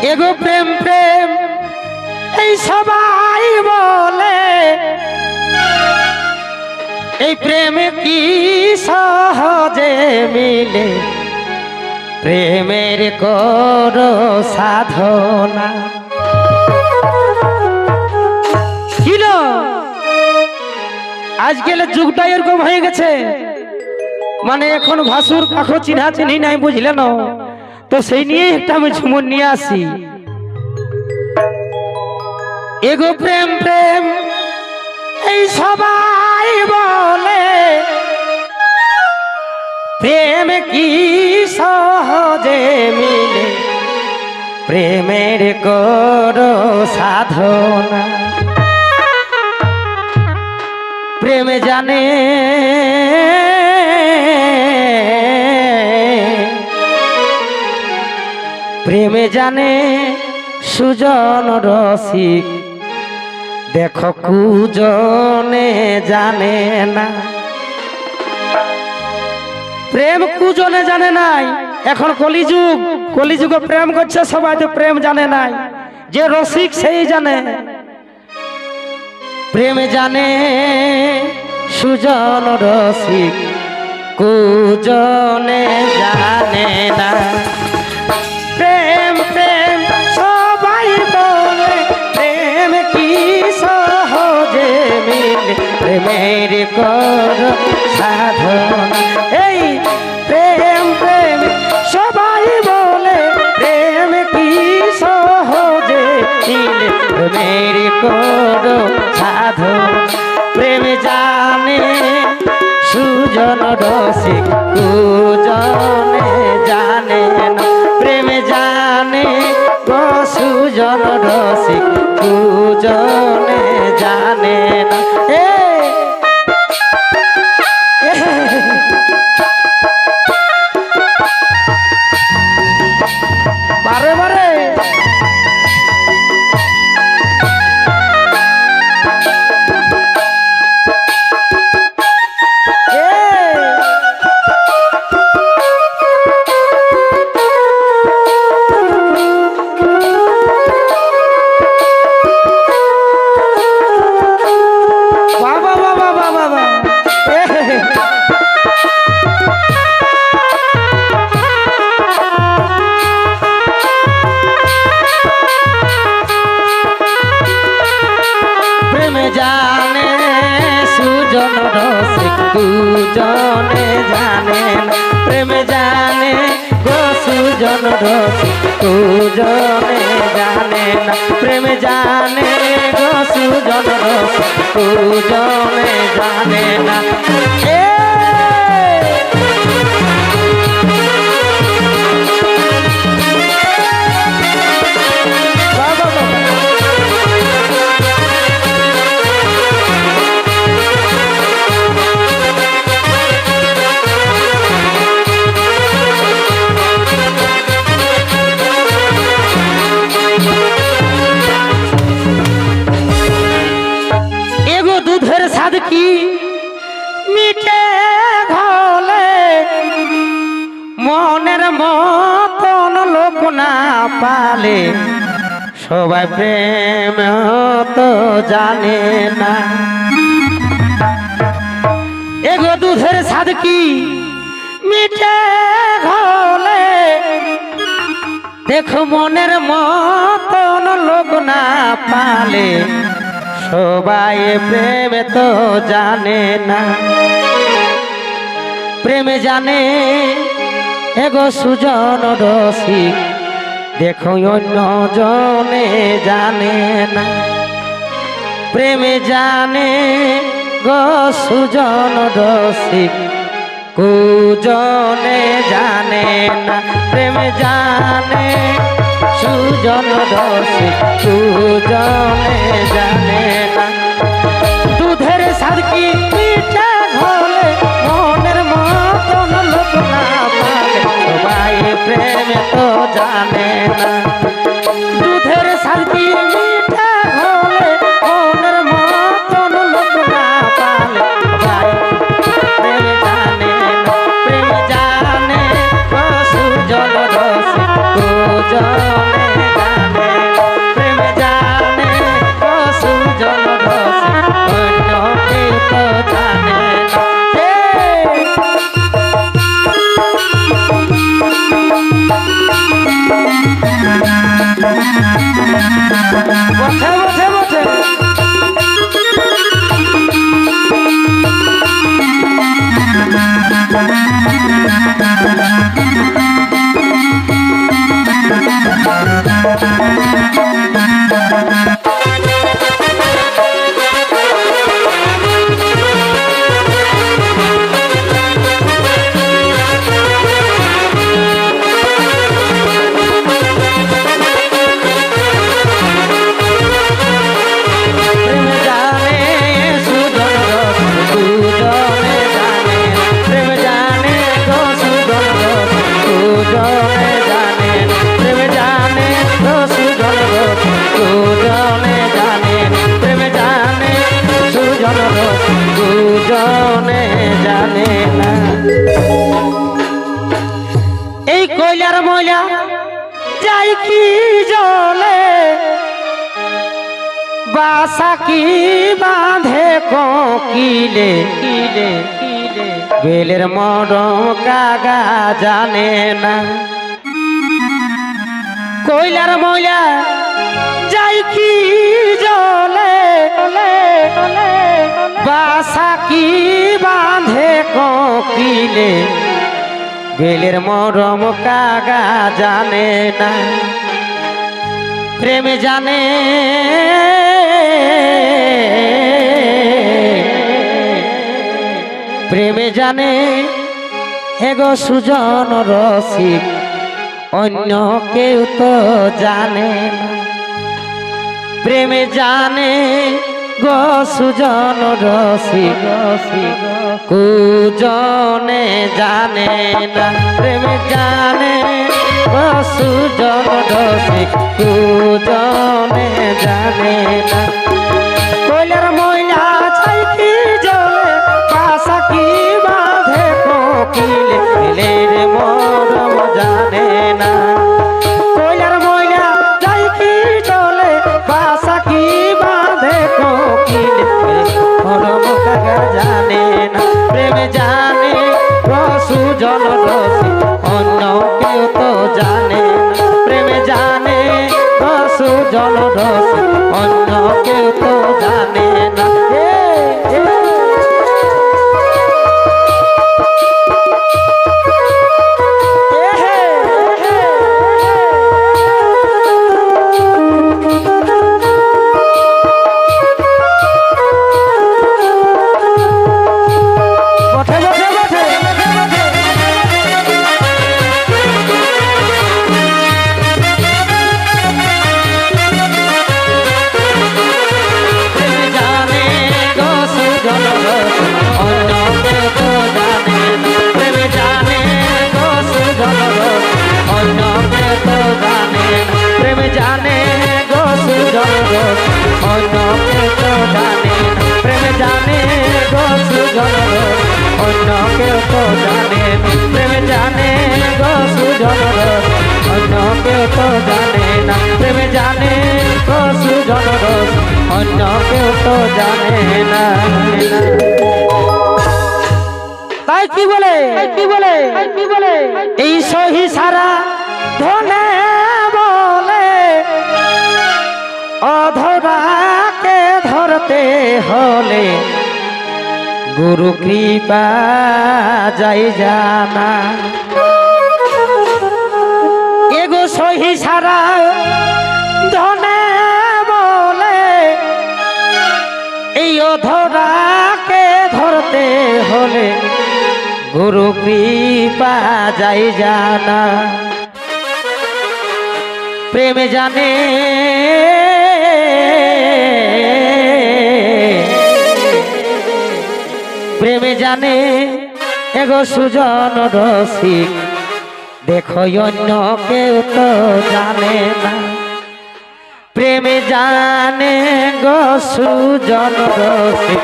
এগো প্রেম প্রেম এই সবাই বলে, এই প্রেমে কি সহজে মিলে, প্রেমের করো সাধনা। ছিল আজকাল যুগটা এরকম হয়ে গেছে, মানে এখন ভাসুর কাকো চিহ্না চিনি নাই, বুঝলে না? তো সেই নিয়ে একটা আমি ঝুমুর নিয়ে আসি। এগো প্রেম প্রেম এই সবাই বলে, প্রেম কি সহজে মিলে, প্রেমের করো সাধনা। প্রেম জানে প্রেমে জানে সুজন রসিক, দেখো কুজনে জানে না। প্রেম কুজনে জানে নাই, এখন কলিযুগ, কলিযুগে প্রেম করছে সবাই, তো প্রেম জানে নাই, যে রসিক সেই জানে। প্রেম জানে সুজন রসিক, কুজনে জানে না। প্রেম প্রেম সবাই বলে, প্রেম কি সহজে মিলে, প্রেমের করো সাধনা। এই প্রেম প্রেম সবাই বলে, প্রেম কি সহজে মিলে, প্রেমের করো সাধনা। প্রেম জানে সুজন রসিক, কুজনে জানে না। প্রেম জানে গো সুজন রসিক, কুজনে জানে না। বারে বারে জানে সুজন রসিক, কুজনে জানে না। প্রেম জানে গো সুজন রসিক, কুজনে জানে না। প্রেম জানে গো সুজন রসিক, কুজনে জানে না। দুধের স্বাদ কি মিঠে ঘলে, মনের মতন লোক না পালে, সবাই প্রেম তো জানে না। এগো দুধের স্বাদ কি মিঠে ঘলে, দেখো মনের মতন লোক না পালে, সবাই প্রেম তো জানে না। প্রেম জানে এগো সুজন রসিক, দেখো অন্য জনে জানে না। প্রেম জানে গো সুজন রসিক, কুজনে জানে না। প্রেম জানে সুজন রসিক, কুজনে জানে না। দুধের স্বাদ কি মিঠে ঘলে, মনের মতন লোক না পালে, সবাই প্রেম তো জানে না। দুধের স্বাদ কি মিঠে ঘলে, মনের মতন লোক না পালে, সবাই প্রেম জানে না। প্রেম জানে সুজন রসিক, কুজনে জানে সুজনে জানে প্রেমে জানে গো সুজন রসিক দুজনে জানে প্রেমে জানে সুজন রসিক দুজনে জানে না। এই কইলার ময়লা যাই কি জলে বাসা কি বাঁধে কোকিলে কিলে কিলে বেলের মরম কাগা জানে না। কইলার ময়লা যাই কি জলে বাসা কি বাঁধে কোকিলে বেলের মরম কাগা জানে না। প্রেমে জানে প্রেমে জানে হেগো সুজন রসিক অন্য কেউ তো জানে না। প্রেমে জানে গো সুজন রসিক রসিক কুজনে জানে না। প্রেমে জানে গো সুজন রসিক কুজনে জানে না। কইলার ময়লা ছাই কি জলে বাসা কি বাঁধে কোকিলে বেলের মরম জানে না। কইলার ময়লা ছাই কি জলে বাসা কি বাঁধে কোকিলে মরম কাগা জানে না। প্রেমে জানে গো সুজন রসিক অন্য কেউ তো জানে না। প্রেমে জানে গো সুজন রসিক অন্য কেউ তো জানে না। প্রেমে জানে গো সুজন রসিক অন্য কেউ তো জানে না। প্রেমে জানে গো সুজন রসিক অন্য কেউ তো জানে না। প্রেমে জানে গো সুজন রসিক অন্য কেউ তো জানে না। প্রেমে জানে গো সুজন রসিক অন্য কেউ তো জানে না। তাই কি বলে কি বলে কি বলে এই সহি সারা ধনে বলে অধরাকে ধরতে হলে গুরু কৃপা যাই জানা। এগো সহি সারা ধনে বলে এই অধরাকে ধরতে হলে গুরু কৃপা যাই জানা। প্রেমে জানে প্রেমে জানে এগো সুজন রসিক দেখো অন্য কেউ তো জানে না। প্রেমে জানে গো সুজন রসিক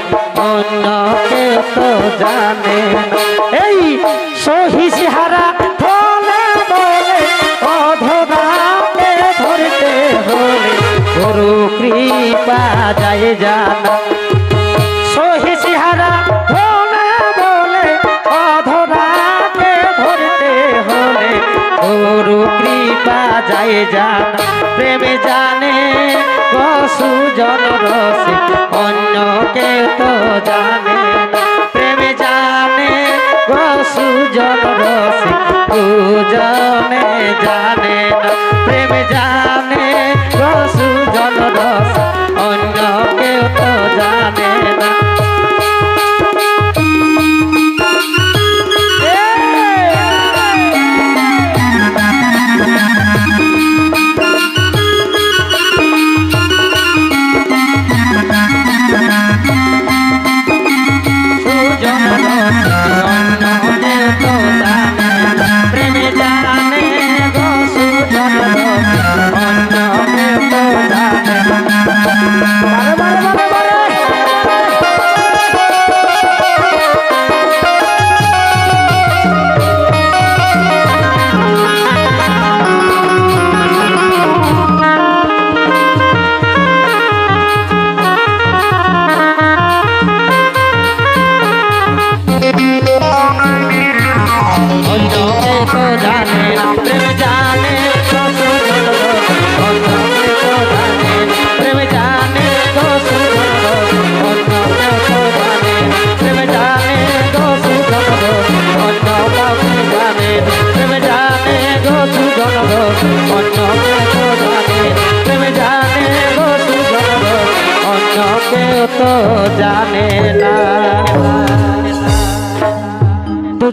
অন্য কেউ তো জানে না। এই সহিসারা ফলে বলে অধরাকে ধরতে হলে গুরু কৃপা যায় জানা। সহিসারা ফলে বলে অধরাকে ধরতে হলে গুরু কৃপা যায় জানা। প্রেমে জানে গো সুজন রসিক অন্য কেউ তো জানে না। প্রেমে জানে গো সুজন রসিক কুজনে জানে।